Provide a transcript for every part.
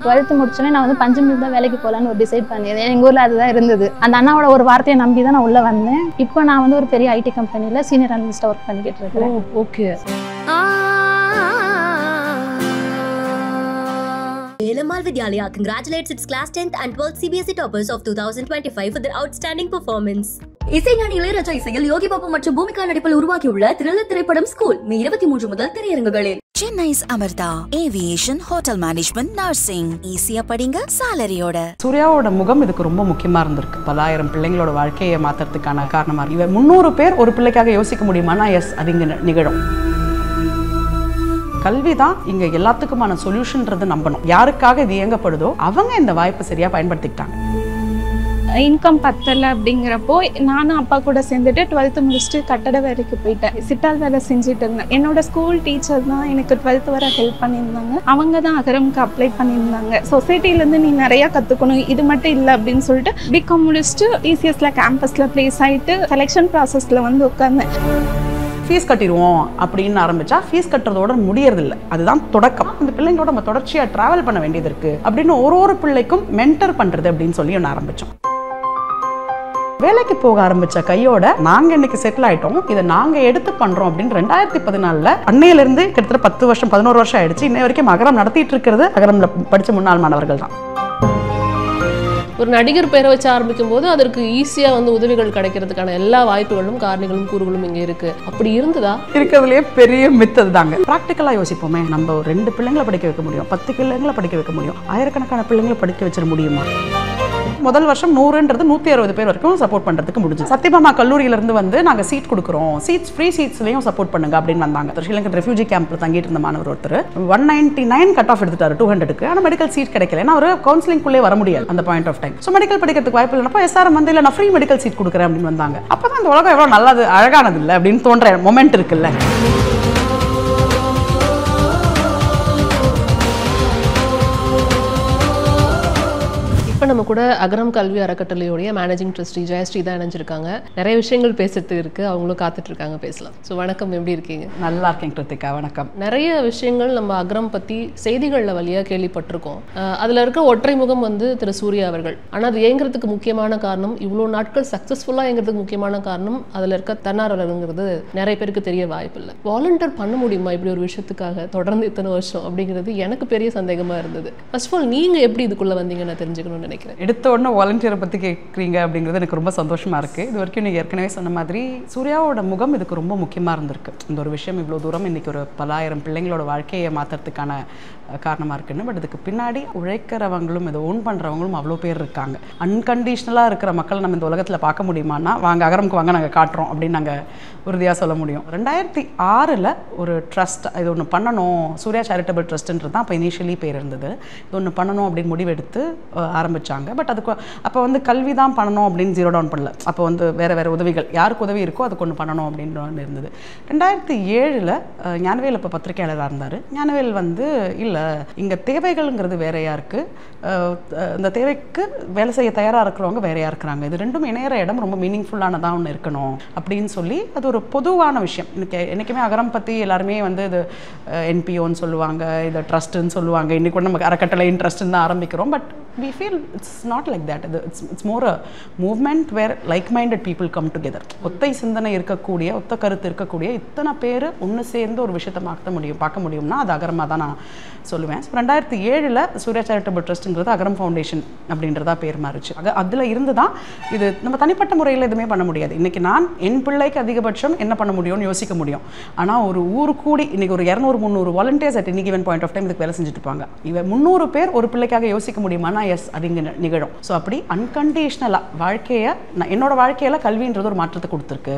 12th முடிச்சோடனே நான் வந்து பஞ்சமில் தான் வேலைக்கு போகலான்னு ஒரு டிசைட் பண்ணியிருந்தேன். எங்கள் ஊரில் அதுதான் இருந்தது. அந்த அண்ணாவோட ஒரு வார்த்தையை நம்பி தான் நான் உள்ளே வந்தேன். இப்போ நான் வந்து ஒரு பெரிய ஐடி கம்பெனியில் சீனியர் அனலிஸ்ட்டாக ஒர்க் பண்ணிக்கிட்டு இருக்கேன். Okay. Velamal Vidyalaya congratulates its class 10th and 12th CBSE toppers of 2025 for their outstanding performance. இசைஞானி இளையராஜா இசையில் யோகி பாபு மற்றும் பூமிகா நடிப்பில் உருவாக்கியுள்ள த்ரில்லர் திரைப்படம் ஸ்கூல் மே 23 முதல் திரையரங்குகளில். Chennai's Amartha Aviation Hotel Management Nursing ஈஸியா படிங்க சாலரியோட. சூர்யாவோட முகம் இதுக்கு ரொம்ப முக்கியமா இருந்திருக்கு. பலாயிரம் பிள்ளைங்களோட வாழ்க்கையை மாத்துறதுக்கான காரணமா இருக்கு. இவ 300 பேர் ஒரு பிள்ளைக்காக யோசிக்க முடியுமானா எஸ், அது இங்க நிகழும். கல்வி தான் இங்க எல்லாத்துக்குமான சொல்யூஷன்ன்றது நம்பணும். யாருக்காக இது இயங்கப்படுதோ அவங்க இந்த வாய்ப்பை சரியா பயன்படுத்திக்கிட்டாங்க. இன்கம் பத்தலை அப்படிங்கிறப்போ நானும் அப்பா கூட சேர்ந்துட்டு 12th முடிச்சுட்டு கட்டட வேலைக்கு போயிட்டேன். சிட்டால் வேலை செஞ்சுட்டு இருந்தேன். என்னோட ஸ்கூல் டீச்சர் தான் எனக்கு 12th வரை ஹெல்ப் பண்ணியிருந்தாங்க. அவங்க தான் அகரம்க்கு அப்ளை பண்ணியிருந்தாங்க. சொசைட்டிலேருந்து நீ நிறையா கற்றுக்கணும், இது மட்டும் இல்லை அப்படின்னு சொல்லிட்டு பிகாம் முடிச்சுட்டு டிசிஎஸ்ல கேம்பஸில் ப்ளேஸ் ஆகிட்டு செலெக்ஷன் ப்ராசஸில் வந்து உட்கார்ந்தேன். ஃபீஸ் கட்டிடுவோம் அப்படின்னு ஆரம்பிச்சா ஃபீஸ் கட்டுறதோட முடியறதில்லை. அதுதான் தொடக்கம். அந்த பிள்ளைங்களோட நம்ம தொடர்ச்சியாக ட்ராவல் பண்ண வேண்டியது இருக்கு அப்படின்னு ஒரு பிள்ளைக்கும் மென்டர் பண்றது அப்படின்னு சொல்லி ஒன்று ஆரம்பிச்சோம். வேலைக்கு போக ஆரம்பிச்ச கையோட நாங்க இன்னைக்கு செட்டில் ஆயிட்டோம், இதை நாங்க எடுத்து பண்றோம் அப்படின்னு 2014 அன்னையிலிருந்து கிட்டத்தட்ட 10 வருஷம் 11 வருஷம் ஆயிடுச்சு. இன்னை வரைக்கும் அகரம் நடத்திட்டு இருக்கிறது அகரம்ல படிச்ச முன்னாள் மாணவர்கள் தான். ஒரு நடிகர் பேரை வச்சு ஆரம்பிக்கும் போது அதற்கு ஈஸியா வந்து உதவிகள் கிடைக்கிறதுக்கான எல்லா வாய்ப்புகளும் காரணிகளும் கூறுகளும் இங்க இருக்கு. அப்படி இருந்ததா? இருக்கிறதுலயே பெரிய மித்தது தாங்க. பிராக்டிக்கலா யோசிப்போமே, நம்ம 2 பிள்ளைங்களை படிக்க வைக்க முடியும், 10 பிள்ளைங்களை படிக்க வைக்க முடியும், ஆயிரக்கணக்கான பிள்ளைங்களை படிக்க வச்சிட முடியுமா? முதல் வருஷம் 100ன்றது 160 பேர் வரைக்கும் சப்போர்ட் பண்றதுக்கு முடிஞ்சு. சத்யபாமா கல்லூரியில இருந்து வந்து நாங்க சீட் கொடுக்குறோம், சீட்ஸ் ஃப்ரீ சீட்ஸ்லயும் சப்போர்ட் பண்ணுங்க அப்படின்னு வந்தாங்க. ஸ்ரீலங்கன் ரெஃப்யூஜி கேம்ப்ல தங்கிட்டு இருந்த மாணவர் ஒருத்தர் 199 கட் ஆஃப் எடுத்துட்டாரு 200க்கு. ஆனா மெடிக்கல் சீட் கிடைக்கல. ஏன்னா அவர் கவுன்சிலிங்குள்ளே வர முடியாது அந்த point of time. So medical படிக்கிறதுக்கு வாய்ப்பு இல்லைனப்போ எஸ்ஆர்எம் வந்து இல்லை நான் ஃப்ரீ மெடிக்கல் சீட் கொடுக்குறேன் அப்படின்னு வந்தாங்க. அப்பதான் இந்த உலகம் எவ்வளவு நல்லது அழகானது இல்லை அப்படின்னு தோன்ற மொமெண்ட் இருக்குல்ல. இப்போ நம்ம கூட அகரம் கல்வி அறக்கட்டளையோடைய மேனேஜிங் ட்ரஸ்டி ஜெயஸ்ரீ தான் இணைஞ்சிருக்காங்க. நிறைய விஷயங்கள் பேசுறதுக்கு இருக்கு, அவங்களும் காத்துட்டு இருக்காங்க, பேசலாம். ஸோ வணக்கம், எப்படி இருக்கீங்க? நல்லா இருக்கேன் கிருத்திகா, வணக்கம். நிறைய விஷயங்கள் நம்ம அகரம் பத்தி செய்திகளில் வழியா கேள்விப்பட்டிருக்கோம். அதுல இருக்க ஒற்றை முகம் வந்து திரு சூர்யா அவர்கள். ஆனால் அது இயங்குறதுக்கு முக்கியமான காரணம், இவ்வளோ நாட்கள் சக்ஸஸ்ஃபுல்லாக இயங்குறதுக்கு முக்கியமான காரணம் அதில் இருக்க தன்னார்வலருங்கிறது நிறைய பேருக்கு தெரிய வாய்ப்பு இல்லை. வாலண்டியர் பண்ண முடியுமா இப்படி ஒரு விஷயத்துக்காக தொடர்ந்து இத்தனை வருஷம் அப்படிங்கிறது எனக்கு பெரிய சந்தேகமா இருந்தது. ஃபர்ஸ்ட் ஆஃப் ஆல் நீங்க எப்படி இதுக்குள்ள வந்தீங்க நான் தெரிஞ்சுக்கணும்னு நினைக்கிறேன். எடுத்த உடனே வாலண்டியரை பற்றி கேட்குறீங்க அப்படிங்கிறது எனக்கு ரொம்ப சந்தோஷமாக இருக்குது. இது வரைக்கும் நீங்கள் ஏற்கனவே சொன்ன மாதிரி சூர்யாவோட முகம் இதுக்கு ரொம்ப முக்கியமாக இருந்திருக்கு. இந்த ஒரு விஷயம் இவ்வளோ தூரம் இன்றைக்கி ஒரு பலாயிரம் பிள்ளைங்களோட வாழ்க்கையை மாற்றுறதுக்கான காரணமாக இருக்குன்னு. பட் இதுக்கு பின்னாடி உழைக்கிறவங்களும் இதை ஓன் பண்ணுறவங்களும் அவ்வளோ பேர் இருக்காங்க. அன்கண்டிஷ்னலாக இருக்கிற மக்களை நம்ம இந்த உலகத்தில் பார்க்க முடியுமான்னா வாங்க அகரமுக்கு வாங்க, நாங்கள் காட்டுறோம் அப்படின்னு நாங்கள் உறுதியாக சொல்ல முடியும். 2006 ஒரு ட்ரஸ்ட் இது ஒன்று பண்ணணும், சூர்யா சேரிட்டபிள் ட்ரஸ்ட்ன்றது தான் அப்போ இனிஷியலி பேர் இருந்தது. இது ஒன்று பண்ணணும் அப்படின்னு முடிவெடுத்து ஆரம்பித்தாங்க. பட் அதுக்கு அப்போ வந்து கல்வி தான் பண்ணணும் அப்படின்னு ஜீரோ டவுன் பண்ணல. அப்போ வந்து வேறு உதவிகள் யாருக்கு உதவி இருக்கோ அதுக்கு ஒன்று பண்ணணும் அப்படின்னு ஒன்று இருந்தது. 2007 ஞானவேல் இப்போ பத்திரிகையாளராக இருந்தார். ஞானவேல் வந்து இல்லை இங்கே தேவைகள்ங்கிறது வேறையா இருக்குது, இந்த தேவைக்கு வேலை செய்ய தயாராக இருக்கிறவங்க வேறையா இருக்கிறாங்க, இது ரெண்டும் இணையிற இடம் ரொம்ப மீனிங்ஃபுல்லானதாக ஒன்று இருக்கணும் அப்படின்னு சொல்லி அது ஒரு பொதுவான விஷயம். என்றைக்குமே அகரம் பற்றி எல்லாருமே வந்து இது என்பிஓன்னு சொல்லுவாங்க, இதை ட்ரஸ்ட்டுன்னு சொல்லுவாங்க. இன்றைக்கி கூட நமக்கு அறக்கட்டளை ட்ரஸ்ட்டுன்னு தான் ஆரம்பிக்கிறோம். But we feel it's not like that. It's more a movement where like-minded people come together. ஒத்தை சிந்தனை இருக்கக்கூடிய, ஒத்த கருத்து இருக்கக்கூடிய இத்தனை பேர் ஒன்று சேர்ந்து ஒரு விஷயத்தை பார்க்க முடியும்னா அது அகரமாக தான் நான் சொல்லுவேன். 2007 சூர்யா சேரிட்டபிள் ட்ரஸ்ட்டுங்கிறது அகரம் ஃபவுண்டேஷன் அப்படின்றதா பேர் மாறிச்சு. அதில் இருந்து தான் இது நம்ம தனிப்பட்ட முறையில் எதுவுமே பண்ண முடியாது. இன்றைக்கி நான் என் பிள்ளைக்கு அதிகபட்சம் என்ன பண்ண முடியும்னு யோசிக்க முடியும். ஆனால் ஒரு ஊர் கூடி இன்றைக்கி ஒரு 200-300 volunteers at any given point of time இதுக்கு வேலை செஞ்சுட்டு இருப்பாங்க. 300 பேர் ஒரு பிள்ளைக்காக யோசிக்க முடியுமானா எஸ், அது இங்கே நிகழும். ஸோ அப்படி அன்கண்டிஷ்னலாக வாழ்க்கையை என்னோட வாழ்க்கையில் கல்வின்றது ஒரு மாற்றத்தை கொடுத்துருக்கு.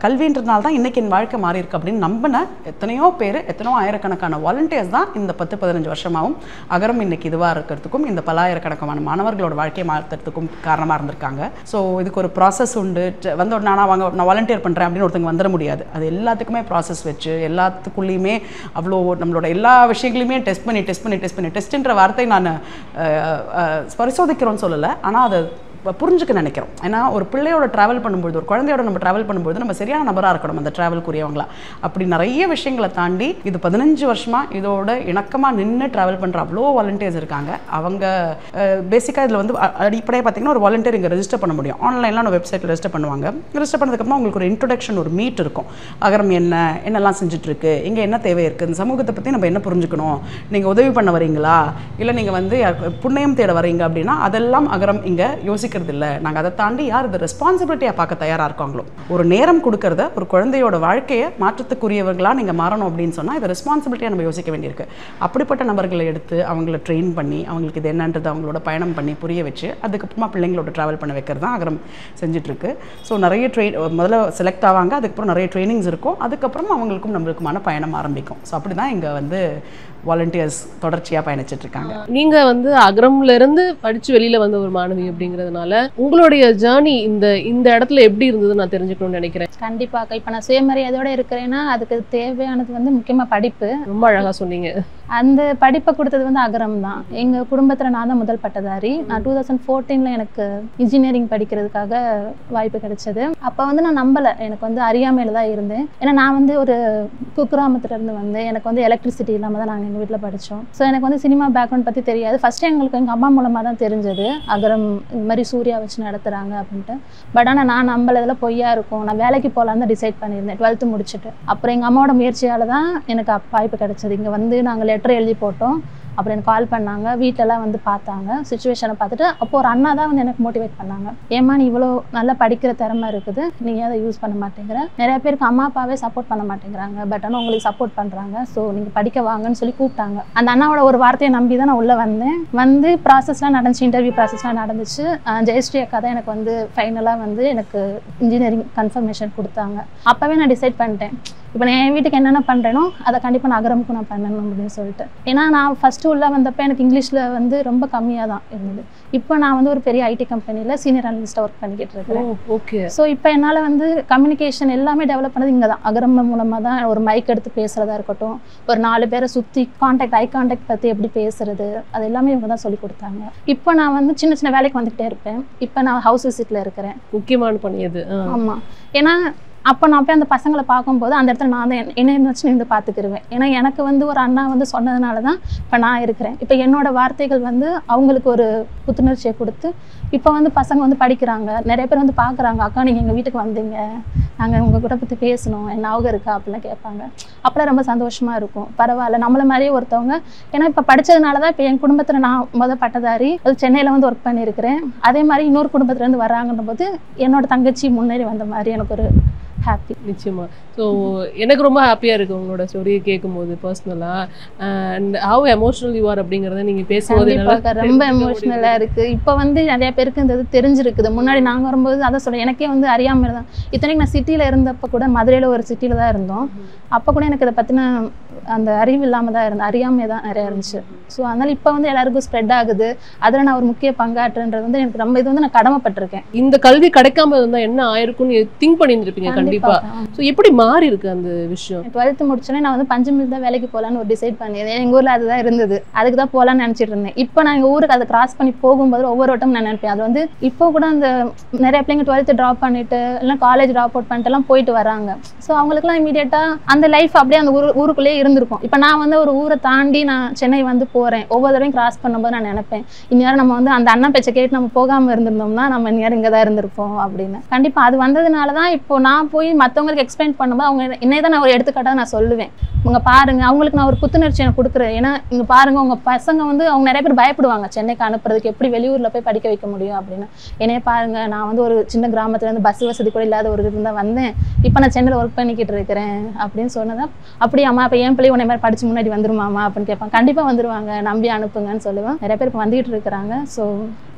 கல்வின்றதுனால தான் இன்றைக்கி என் வாழ்க்கை மாறி இருக்கு அப்படின்னு நம்பின எத்தனையோ பேர், எத்தனையோ ஆயிரக்கணக்கான வாலண்டியர்ஸ் தான் இந்த 10-15 வருஷமாகவும் அகரம் இன்னைக்கு இதுவாக இருக்கிறதுக்கும் இந்த பலாயிரக்கணக்கான மாணவர்களோட வாழ்க்கையை மாற்றுறதுக்கும் காரணமாக இருந்திருக்காங்க. ஸோ இதுக்கு ஒரு ப்ராசஸ் உண்டு. வந்து ஒரு நான் வாலண்டியர் பண்ணுறேன் அப்படின்னு ஒருத்தங்க வந்துட முடியாது. அது எல்லாத்துக்குமே ப்ராசஸ் வச்சு எல்லாத்துக்குள்ளேயுமே அவ்வளோ நம்மளோட எல்லா விஷயங்களையுமே டெஸ்ட்ன்ற வார்த்தை நான் பரிசோதிக்கிறோன்னு சொல்லலை, ஆனால் அதை புரிஞ்சுக்க நினைக்கிறோம். ஏன்னா ஒரு பிள்ளையோட ட்ராவல் பண்ணும்போது, ஒரு குழந்தையோட நம்ம ட்ராவல் பண்ணும்போது நம்ம சரியான நபராக இருக்கணும் அந்த ட்ராவல்க்குரியவங்களா. அப்படி நிறைய விஷயங்களை தாண்டி இது 15 வருஷமாக இதோட இணக்கமாக நின்று ட்ராவல் பண்ணுற அவ்வளோ வாலண்டியர்ஸ் இருக்காங்க. அவங்க பேசிக்காக இதில் வந்து அடிப்படையாக பார்த்தீங்கன்னா ஒரு வாலண்டியர் இங்கே ரெஜிஸ்டர் பண்ண முடியும். ஆன்லைனில் வெப்சைட்டில் ரெஜிஸ்டர் பண்ணுவாங்க. ரெஜிஸ்டர் பண்ணதுக்கப்புறம் உங்களுக்கு ஒரு இன்ட்ரொடக்ஷன், ஒரு மீட் இருக்கும். அகரம் என்னெல்லாம் செஞ்சுட்ருக்கு, இங்கே என்ன தேவை இருக்குது, இந்த சமூகத்தை பற்றி நம்ம என்ன புரிஞ்சுக்கணும், நீங்கள் உதவி பண்ண வரீங்களா, இல்லை நீங்கள் வந்து புண்ணியம் தேட வரீங்க அப்படின்னா அதெல்லாம் அகரம் இங்கே யோசிக்கிறது இல்லை. நாங்கள் அதை தாண்டி யார் இதை ரெஸ்பான்சிபிலிட்டியாக பார்க்க தயாராக இருக்காங்களோ, ஒரு நேரம் கொடுக்கறத ஒரு குழந்தையோட வாழ்க்கையை மாற்றத்துக்குரியவர்களாக நீங்கள் மாறணும் அப்படின்னு சொன்னால் இதை ரெஸ்பான்சிபிலிட்டியாக நம்ம யோசிக்க வேண்டியிருக்கு. அப்படிப்பட்ட நபர்களை எடுத்து அவங்கள ட்ரெயின் பண்ணி அவங்களுக்கு இது என்னன்றது அவங்களோட பயணம் பண்ணி புரிய வச்சு அதுக்கப்புறமா பிள்ளைங்களோட ட்ராவல் பண்ண வைக்கிறது தான் அகரம் செஞ்சிட்ருக்கு. ஸோ நிறைய முதல்ல செலக்ட் ஆவாங்க, அதுக்கப்புறம் நிறைய ட்ரைனிங்ஸ் இருக்கும், அதுக்கப்புறம் அவங்களுக்கும் நம்மளுக்குமான பயணம் ஆரம்பிக்கும். ஸோ அப்படி தான் இங்கே வந்து வாலண்டியர்ஸ் தொடர்ச்சியாக பயணிச்சுட்டு இருக்காங்க. நீங்கள் வந்து அகரம்ல இருந்து படித்து வெளியில் வந்த ஒரு மாணவி அப்படிங்கிறதுனால உங்களுடைய ஜேர்னி இந்த இடத்துல எப்படி இருந்தது நான் தெரிஞ்சுக்கணும்னு நினைக்கிறேன். கண்டிப்பாக இப்போ நான் சுயமரியாதையோடு இருக்கிறேன்னா அதுக்கு தேவையானது வந்து முக்கியமாக படிப்பு. ரொம்ப அழகாக சொன்னீங்க. அந்த படிப்பை கொடுத்தது வந்து அகரம் தான். எங்கள் குடும்பத்தில் நான் தான் முதல் பட்டதாரி. நான் 2014 எனக்கு இன்ஜினியரிங் படிக்கிறதுக்காக வாய்ப்பு கிடைச்சது. அப்போ வந்து நான் நம்பலை, எனக்கு வந்து அறியாமையில் தான் இருந்தேன். ஏன்னா நான் வந்து ஒரு குக்கிராமத்துலேருந்து வந்து எனக்கு வந்து எலக்ட்ரிசிட்டி இல்லாமல் தான் நாங்கள் எங்கள் வீட்டில் படித்தோம். ஸோ எனக்கு வந்து சினிமா பேக்ரவுண்ட் பற்றி தெரியாது. ஃபஸ்ட்டு எங்களுக்கு எங்கள் அம்மா மூலமாக தான் தெரிஞ்சது அகரம் இந்த மாதிரி சூர்யா வச்சு நடத்துகிறாங்க அப்படின்ட்டு. பட் ஆனால் நான் நம்பளதில் பொய்யா இருக்கும். நான் வேலைக்கு போகலான்னு தான் டிசைட் பண்ணியிருந்தேன் 12th முடிச்சுட்டு. அப்புறம் எங்கள் அம்மாவோட முயற்சியால் தான் எனக்கு வாய்ப்பு கிடைச்சது. இங்கே வந்து நாங்கள் லெட்டர் எழுதி போட்டோம். அப்புறம் எனக்கு கால் பண்ணாங்க, வீட்டிலலாம் வந்து பார்த்தாங்க, சுச்சுவேஷனை பார்த்துட்டு அப்போ ஒரு அண்ணா தான் வந்து எனக்கு மோட்டிவேட் பண்ணாங்க. ஏமா நீ இவ்வளோ நல்லா படிக்கிற திறமை இருக்குது, நீங்கள் அதை யூஸ் பண்ண மாட்டேங்கிற, நிறைய பேருக்கு அம்மா அப்பாவே சப்போர்ட் பண்ண மாட்டேங்கிறாங்க, பட் ஆனால் உங்களுக்கு சப்போர்ட் பண்ணுறாங்க, ஸோ நீங்கள் படிக்க வாங்கன்னு சொல்லி கூப்பிட்டாங்க. அந்த அண்ணாவோட ஒரு வார்த்தையை நம்பி தான் நான் உள்ளே வந்தேன். வந்து ப்ராசஸ்லாம் நடந்துச்சு, இன்டர்வியூ ப்ராசஸ்லாம் நடந்துச்சு. ஜெயஸ்ரீ அக்கா தான் எனக்கு வந்து ஃபைனலாக வந்து எனக்கு இன்ஜினியரிங் கன்ஃபர்மேஷன் கொடுத்தாங்க. அப்போவே நான் டிசைட் பண்ணிட்டேன், இப்போ நான் என் வீட்டுக்கு என்னென்ன பண்ணுறேனோ அதை கண்டிப்பாக நான் அகரமுக்கும் நான் பண்ணணும் அப்படின்னு சொல்லிட்டு. ஏன்னா நான் ஃபஸ்ட்டு உள்ளே வந்தப்போ எனக்கு இங்கிலீஷில் வந்து ரொம்ப கம்மியாக தான் இருந்தது. இப்போ நான் வந்து ஒரு பெரிய ஐடி கம்பெனியில் சீனியர் அனலிஸ்ட்டாக ஒர்க் பண்ணிக்கிட்டு இருக்கேன். ஓகே. ஸோ இப்போ என்னால் வந்து கம்யூனிகேஷன் எல்லாமே டெவலப் பண்ணது இங்கே தான். அகரம் மூலமாக தான். ஒரு மைக் எடுத்து பேசுகிறதா இருக்கட்டும், ஒரு 4 பேரை சுற்றி ஐ கான்டாக்ட் பற்றி எப்படி பேசுறது, அது எல்லாமே இவங்க தான் சொல்லி கொடுத்தாங்க. இப்போ நான் வந்து சின்ன சின்ன வேலைக்கு வந்துக்கிட்டே இருப்பேன். இப்போ நான் ஹவுஸ் விசிட்டில் இருக்கிறேன். முக்கியமான பணியது. ஆமாம். ஏன்னா அப்போ நான் போய் அந்த பசங்களை பார்க்கும்போது அந்த இடத்துல நான் தான் என்ன வச்சு நின்று பார்த்துக்கிருவேன். ஏன்னா எனக்கு வந்து ஒரு அண்ணா வந்து சொன்னதுனால தான் இப்போ நான் இருக்கிறேன். இப்போ என்னோடய வார்த்தைகள் வந்து அவங்களுக்கு ஒரு புத்துணர்ச்சியை கொடுத்து இப்போ வந்து பசங்க வந்து படிக்கிறாங்க. நிறைய பேர் வந்து பார்க்குறாங்க, அக்கா நீங்கள் எங்கள் வீட்டுக்கு வந்தீங்க, நாங்கள் உங்கள் கூட பற்றி பேசணும், என்ன ஞாபகம் இருக்கா அப்படிலாம் கேட்பாங்க. அப்போலாம் ரொம்ப சந்தோஷமாக இருக்கும். பரவாயில்ல, நம்மளை மாதிரியே ஒருத்தவங்க. ஏன்னா இப்போ படித்ததுனால தான் இப்போ என் குடும்பத்தில் நான் பட்டதாரி, அது சென்னையில் வந்து ஒர்க் பண்ணியிருக்கிறேன். அதே மாதிரி இன்னொரு குடும்பத்துலேருந்து வராங்கன்ற போது என்னோட தங்கச்சி முன்னேறி வந்த மாதிரி எனக்கு ஒரு ஹாப்பி. நிச்சயமா. ஸோ எனக்கு ரொம்ப ஹாப்பியாக இருக்குது உங்களோட ஸ்டோரியை கேட்கும்போது பர்சனலாக. And how emotional you are அப்படிங்கிறத நீங்கள் பேசும்போது ரொம்ப எமோஷ்னலாக இருக்குது. இப்போ வந்து நிறைய பேருக்கு இந்த இது தெரிஞ்சிருக்குது. முன்னாடி நாங்கள் வரும்போது அதை சொல்ல எனக்கே வந்து அறியாமல் தான். இத்தனைக்கு நான் சிட்டியில் இருந்தப்போ கூட, மதுரையில் ஒரு சிட்டியில் தான் இருந்தோம், அப்போ கூட எனக்கு இதை பற்றின அந்த அறிவு இல்லாமல் தான் இருந்தேன், அறியாமே தான் நிறையா இருந்துச்சு. ஸோ அதனால் இப்போ வந்து எல்லாருக்கும் ஸ்ப்ரெட் ஆகுது. அதில் நான் ஒரு முக்கிய பங்காற்றுன்றது வந்து எனக்கு ரொம்ப இது வந்து நான் கடமைப்பட்டிருக்கேன். இந்த கல்வி கிடைக்காம இருந்தால் என்ன ஆயிருக்கும்னு திங்க் பண்ணியிருப்பீங்க கண்டிப்பாக. ஸோ எப்படி மாறி இருக்கு அந்த விஷயம்? 12th முடிச்சோன்னே நான் வந்து பஞ்சமில் தான் வேலைக்கு போகலான்னு ஒரு டிசைட் பண்ணியிருந்தேன். எங்கள் ஊரில் அதுதான் இருந்தது, அதுக்கு தான் போகலான்னு நினச்சிட்டு இருந்தேன். இப்போ நான் எங்கள் ஊருக்கு அதை கிராஸ் பண்ணி போகும்போது ஒவ்வொரு வட்டம் நான் நினைப்பேன். அது வந்து இப்போ கூட அந்த நிறைய பிள்ளைங்க 12th ட்ராப் பண்ணிட்டு இல்லை காலேஜ் ட்ராப் அவுட் பண்ணிட்டு எல்லாம் போயிட்டு வராங்க. ஸோ அவங்களுக்குலாம் இமீடியட்டாக அந்த லைஃப் அப்படியே அந்த ஊருக்குள்ளேயே இருந்திருக்கும். இப்போ நான் வந்து ஒரு ஊரை தாண்டி நான் சென்னை வந்து போகிறேன். ஒவ்வொரு தடவையும் கிராஸ் பண்ணும்போது நான் நினைப்பேன், இந்நேரம் நம்ம வந்து அந்த அண்ணன் பேச்சை கேட்டு நம்ம போகாமல் இருந்திருந்தோம்னா நம்ம இந்நேரம் இங்கே தான் இருந்திருப்போம் அப்படின்னு. கண்டிப்பாக அது வந்ததுனால தான் இப்போ நான் போய் மற்றவங்களுக்கு எக்ஸ்பிளைன் பண்ணும்போது அவங்க என்னை தான் நான் ஒரு எடுத்துக்காட்டாக நான் சொல்லுவேன். உங்க பாருங்க, அவங்களுக்கு நான் ஒரு புத்துணர்ச்சி எனக்கு கொடுக்குறேன். ஏன்னா இங்கே பாருங்க, உங்கள் பசங்க வந்து அவங்க நிறைய பேர் பயப்படுவாங்க சென்னைக்கு அனுப்புறதுக்கு, எப்படி வெளியூரில் போய் படிக்க வைக்க முடியும் அப்படின்னு. என்னைய பாருங்க, நான் வந்து ஒரு சின்ன கிராமத்துலேருந்து பஸ் வசதி கூட இல்லாத ஒரு இருந்தால் வந்தேன், இப்போ நான் சென்னையில் ஒர்க் பண்ணிக்கிட்டு இருக்கிறேன் அப்படின்னு சொன்னதான். அப்படி அம்மா இப்போ என் பிள்ளை உன்னை மாதிரி படிச்சு முன்னாடி வந்துருமாமா அப்படின்னு கேட்பாங்க. கண்டிப்பாக வந்துருவாங்க, நம்பி அனுப்புங்கன்னு சொல்லுவேன். நிறைய பேர் இப்போ வந்துகிட்டு இருக்கிறாங்க. ஸோ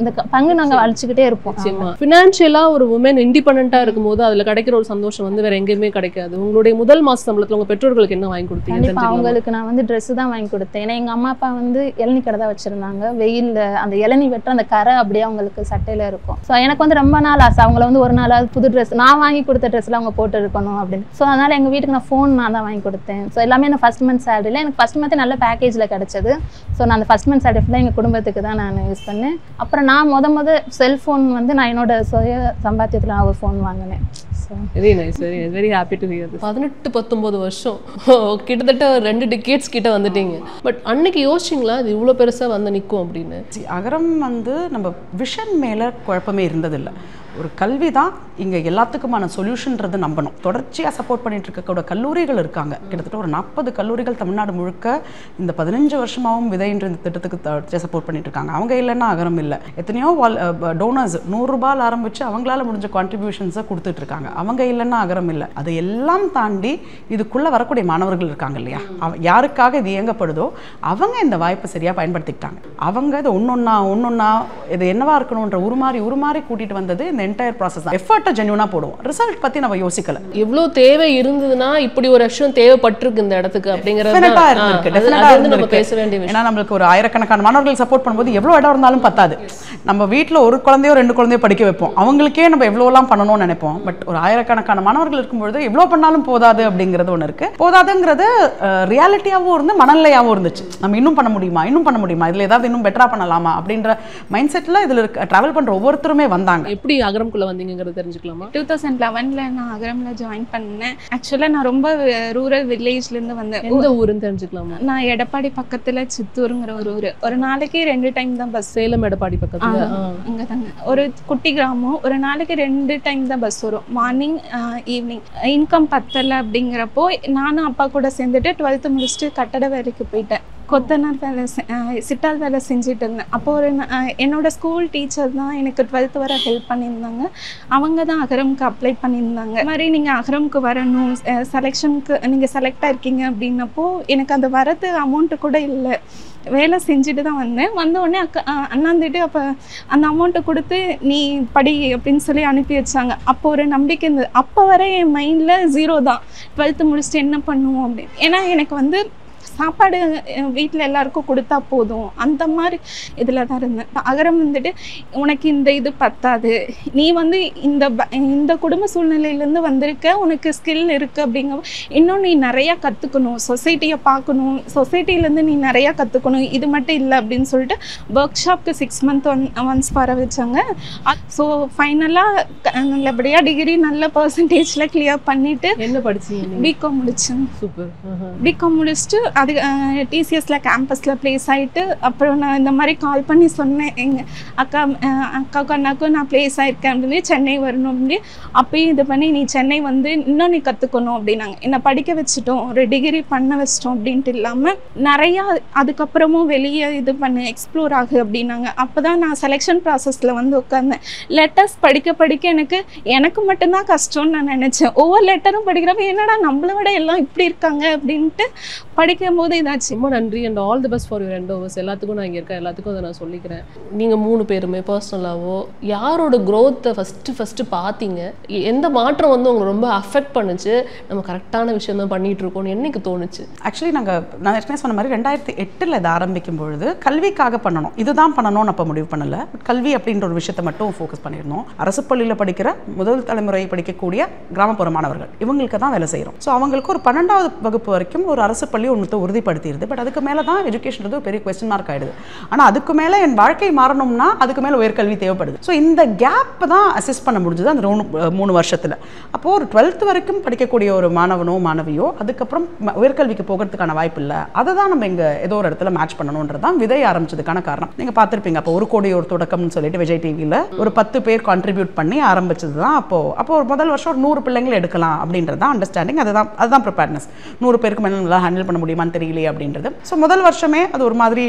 இந்த பங்கு நாங்கள் அழிச்சுக்கிட்டே இருப்போம். ஃபினான்ஷியலாக ஒரு உமன் இண்டிபெண்டாக இருக்கும்போது அதில் கிடைக்கிற ஒரு சந்தோஷம் வந்து வேற எங்கேயுமே கிடைக்காது. உங்களுடைய முதல் மாச சம்பளத்தில் உங்கள் பெற்றோர்களுக்கு என்ன வாங்கி கொடுத்தீங்க? கண்டிப்பாக அவங்களுக்கு நான் வந்து ட்ரெஸ்ஸு தான் வாங்கி கொடுத்தேன். ஏன்னா எங்கள் அம்மா அப்பா வந்து இளநீ கடை தான் வச்சுருந்தாங்க. வெயிலில் அந்த இளநீ வெட்ட அந்த கரை அப்படியே அவங்களுக்கு சட்டையில் இருக்கும். ஸோ எனக்கு வந்து ரொம்ப நாள் ஆசை, அவங்கள வந்து ஒரு நாளாவது புது ட்ரெஸ் நான் வாங்கி கொடுத்த ட்ரெஸ்ஸில் அவங்க போட்டு இருக்கணும் அப்படின்னு. ஸோ அதனால் எங்கள் வீட்டுக்கு நான் ஃபோன் நான் தான் வாங்கி கொடுத்தேன். ஸோ எல்லாமே நான் ஃபர்ஸ்ட் மந்த் சேலரியில் எனக்கு ஃபர்ஸ்ட் மந்த் நல்ல பேக்கேஜில் கிடச்சது. ஸோ நான் அந்த ஃபர்ஸ்ட் மந்த் சேலரி ஃபுல்லாக எங்கள் குடும்பத்துக்கு தான் நான் யூஸ் பண்ணேன். அப்புறம் நான் முத செல்ஃபோன் வந்து நான் என்னோட சுய சம்பாத்தியத்தில் நான் ஒரு ஃபோன் வாங்கினேன். Very nice, very nice, very happy to hear. 18-19 வருஷம் கிட்டத்தட்ட 2 டிகேட்ஸ் கிட்ட வந்துட்டீங்க. பட் அன்னைக்கு யோசிச்சிங்களா இது இவ்வளோ பெருசாக வந்து நிற்கும் அப்படின்னு? அகரம் வந்து நம்ம விஷன் மேலே குழப்பமே இருந்ததில்லை. ஒரு கல்வி தான் இங்கே எல்லாத்துக்குமான சொல்யூஷன்றது நம்பணும். தொடர்ச்சியாக சப்போர்ட் பண்ணிட்டு இருக்கக்கூட கல்லூரிகள் இருக்காங்க. கிட்டத்தட்ட ஒரு 40 கல்லூரிகள் தமிழ்நாடு முழுக்க இந்த 15 வருஷமாகவும் விதைன்ற இந்த திட்டத்துக்கு தொடர்ச்சியாக சப்போர்ட் பண்ணிட்டு இருக்காங்க. அவங்க இல்லைன்னா அகரம் இல்லை. எத்தனையோ டோனர்ஸ் 100 ரூபாயில் ஆரம்பித்து அவங்களால முடிஞ்ச கான்ட்ரிபியூஷன்ஸை கொடுத்துட்டு இருக்காங்க. அவங்க இல்லைன்னா அகரம் இல்லை. அதை எல்லாம் தாண்டி இதுக்குள்ளே வரக்கூடிய மாணவர்கள் இருக்காங்க இல்லையா, யாருக்காக இது இயங்கப்படுதோ அவங்க இந்த வாய்ப்பை சரியாக பயன்படுத்திக்கிட்டாங்க. அவங்க இதை ஒன்னொன்னா இது என்னவா இருக்கணுன்ற உருமாறி கூட்டிகிட்டு வந்தது இந்த என்டையர் ப்ராசஸ் தான். எஃபர்ட்டை ஜென்யூனாக போடுவோம், ரிசல்ட் பற்றி நம்ம யோசிக்கல. எவ்வளோ தேவை இருந்ததுன்னா இப்படி ஒரு விஷயம் தேவைப்பட்டிருக்கு இந்த இடத்துக்கு அப்படிங்கிறது நம்ம பேச வேண்டிய விஷயம். ஏன்னா நம்மளுக்கு ஒரு ஆயிரக்கணக்கான மாணவர்கள் சப்போர்ட் பண்ணும்போது எவ்வளோ இடம் இருந்தாலும் பத்தாது. நம்ம வீட்டில் ஒரு குழந்தையோ 2 குழந்தையோ படிக்க வைப்போம், அவங்களுக்கே நம்ம எவ்வளோலாம் பண்ணணும்னு நினைப்போம். பட் ஒரு ஆயிரக்கணக்கான மாணவர்கள் இருக்கும்பொழுது எவ்வளோ பண்ணாலும் போதாது அப்படிங்கிறது ஒன்று இருக்குது. போதாதுங்கிறது ரியாலிட்டியாகவும் இருந்து மனநிலையாகவும் இருந்துச்சு. நம்ம இன்னும் பண்ண முடியுமா, இதில் ஏதாவது இன்னும் பெட்டராக பண்ணலாமா அப்படின்ற மைண்ட் செட்டில் இதில் ட்ராவல் பண்ணுற ஒவ்வொருத்தருமே வந்தாங்க. எப்படி அகரம்குள்ளே வந்தீங்கிறது தெரிஞ்சுக்கலாமா? 2011 நான் அகரமில் ஜாயின் பண்ணேன். ஆக்சுவலாக நான் ரொம்ப ரூரல் வில்லேஜ்லேருந்து வந்தேன். எந்த ஊருன்னு தெரிஞ்சுக்கலாமா? நான் எடப்பாடி பக்கத்தில் சித்தூருங்கிற ஒரு ஊர். ஒரு நாளைக்கு 2 டைம் தான் பஸ். சேலம் எடப்பாடி பக்கத்தில் அங்கே தாங்க ஒரு குட்டி கிராமம். ஒரு நாளைக்கு 2 டைம் தான் பஸ் வரும், மார்னிங் ஈவினிங். இன்கம் பத்தலை அப்படிங்கிறப்போ நானும் அப்பா கூட சேர்ந்துட்டு 12th முடிச்சுட்டு கட்டட வேலைக்கு போயிட்டேன். கொத்தனார் வேலை சிட்டால் வேலை செஞ்சுட்டு இருந்தேன். அப்போ ஒரு என்னோட ஸ்கூல் டீச்சர் தான் எனக்கு 12th வரை ஹெல்ப் பண்ணியிருந்தாங்க. அவங்க தான் அகரம்க்கு அப்ளை பண்ணியிருந்தாங்க. இது மாதிரி நீங்கள் அகரம்க்கு வரணும், செலெக்ஷனுக்கு நீங்கள் செலக்ட் ஆயிருக்கீங்க அப்படின்னப்போ எனக்கு அந்த வரது அமௌண்ட்டு கூட இல்லை. வேலை செஞ்சுட்டு தான் வந்தேன். வந்த உடனே அண்ணாந்துட்டு அப்போ அந்த அமௌண்ட்டை கொடுத்து நீ படி அப்படின்னு சொல்லி அனுப்பி வச்சாங்க. அப்போ ஒரு நம்பிக்கை இருந்தது. அப்போ வரை என் மைண்டில் 0 தான். 12th முடிச்சுட்டு என்ன பண்ணுவோம் அப்படின்னு. ஏன்னா எனக்கு வந்து சாப்பாடு வீட்டில் எல்லாருக்கும் கொடுத்தா போதும் அந்த மாதிரி இதில் தான் இருந்தேன். அகரம் வந்துட்டு உனக்கு இந்த இது பத்தாது, நீ வந்து இந்த குடும்ப சூழ்நிலையிலேருந்து வந்திருக்க, உனக்கு ஸ்கில் இருக்குது அப்படிங்க, இன்னும் நீ நிறையா கற்றுக்கணும், சொசைட்டியை பார்க்கணும், சொசைட்டிலேருந்து நீ நிறையா கற்றுக்கணும், இது மட்டும் இல்லை அப்படின்னு சொல்லிட்டு ஒர்க் ஷாப்க்கு 6 month ஒன்ஸ் வர வச்சாங்க. ஸோ ஃபைனலாக நல்லபடியாக டிகிரி நல்ல பர்சன்டேஜில் கிளியர் பண்ணிவிட்டு என்ன படிச்சீங்க? பிகாம் முடித்தேன். சூப்பர். பிகாம் முடிச்சுட்டு அது டிசிஎஸ்ல கேம்பஸில் ப்ளேஸ் ஆகிட்டு அப்புறம் நான் இந்த மாதிரி கால் பண்ணி சொன்னேன் எங்கள் அக்காவுக்கும் அண்ணாக்கும் நான் ப்ளேஸ் ஆகிருக்கேன் அப்படின்னு, சென்னை வரணும் அப்படின்னு. அப்பயும் இது பண்ணி நீ சென்னை வந்து இன்னும் நீ கற்றுக்கணும் அப்படின்னாங்க. என்னை படிக்க வச்சுட்டோம், ஒரு டிகிரி பண்ண வச்சிட்டோம் அப்படின்ட்டு இல்லாமல் நிறையா அதுக்கப்புறமும் வெளியே இது பண்ணு எக்ஸ்ப்ளோர் ஆகு அப்படின்னாங்க. அப்போ தான் நான் செலெக்ஷன் ப்ராசஸில் வந்து உட்காந்தேன். லெட்டர்ஸ் படிக்க எனக்கு மட்டும்தான் கஷ்டம்னு நான் நினச்சேன். ஒவ்வொரு லெட்டரும் படிக்கிறப்ப என்னடா நம்மளை விட எல்லாம் இப்படி இருக்காங்க அப்படின்ட்டு படிக்கும் போது இதாச்சு. ரொம்ப நன்றி and all the best for your endeavours. எல்லாத்துக்கும் நான் இங்கே இருக்கேன், எல்லாத்துக்கும் அதை நான் சொல்லிக்கிறேன். நீங்கள் 3 பேருமே பர்சனலாவோ யாரோட க்ரோத்தை ஃபஸ்ட்டு பார்த்தீங்க, எந்த மாற்றம் வந்து உங்களை ரொம்ப அஃபெக்ட் பண்ணுச்சு, நம்ம கரெக்டான விஷயம் தான் பண்ணிகிட்டு இருக்கோம்னு என்னைக்கு தோணுச்சு? ஆக்சுவலி நான் ஏற்கனவே சொன்ன மாதிரி 2008 இதை ஆரம்பிக்கும் பொழுது கல்விக்காக பண்ணணும், இதுதான் பண்ணணும்னு அப்போ முடிவு பண்ணலை. கல்வி அப்படின்ற ஒரு விஷயத்தை மட்டும் ஃபோக்கஸ் பண்ணியிருந்தோம். அரசு பள்ளியில் படிக்கிற முதல் தலைமுறை படிக்கக்கூடிய கிராமப்புற மாணவர்கள் இவங்களுக்கு தான் வேலை செய்கிறோம். ஸோ அவங்களுக்கு ஒரு 12வது வகுப்பு வரைக்கும் ஒரு அரசு பள்ளி ஒன்று உறுதிப்படுத்திடுது. பட் அதுக்கு மேலே தான் எஜுகேஷன் பெரிய கொஸ்டின் மார்க் ஆகிடுது. ஆனால் அதுக்கு மேலே என் வாழ்க்கை மாறணும்னா அதுக்கு மேலே உயர்கல்வி தேவைப்படுது. ஸோ இந்த கேப் தான் அசஸ் பண்ண முடிஞ்சது அந்த 3 வருஷத்தில். அப்போது ஒரு 12th வரைக்கும் படிக்கக்கூடிய ஒரு மாணவனோ மாணவியோ அதுக்கப்புறம் உயர்கல்விக்கு போகிறதுக்கான வாய்ப்பு இல்லை. அதை தான் நம்ம இங்கே ஏதோ ஒரு இடத்துல மேட்ச் பண்ணணுன்றது தான் விதை ஆரம்பிச்சதுக்கான காரணம். நீங்கள் பார்த்துருப்பீங்க, அப்போ 1 கோடி ஒரு தொடக்கம்னு சொல்லிட்டு விஜய் டிவியில் ஒரு 10 பேர் கான்ட்ரிபியூட் பண்ணி ஆரம்பிச்சது தான். அப்போ ஒரு முதல் வருஷம் ஒரு 100 பிள்ளைங்களை எடுக்கலாம் அப்படின்றது தான் அண்டர்ஸ்டாண்டிங். அதுதான் ப்ரிப்பேர்னஸ். 100 பேருக்கு மேலே நல்லா ஹேண்டில் பண்ண முடியுமான்னு தெரியலையே அப்படின்றது. ஸோ முதல் வருஷமே அது ஒரு மாதிரி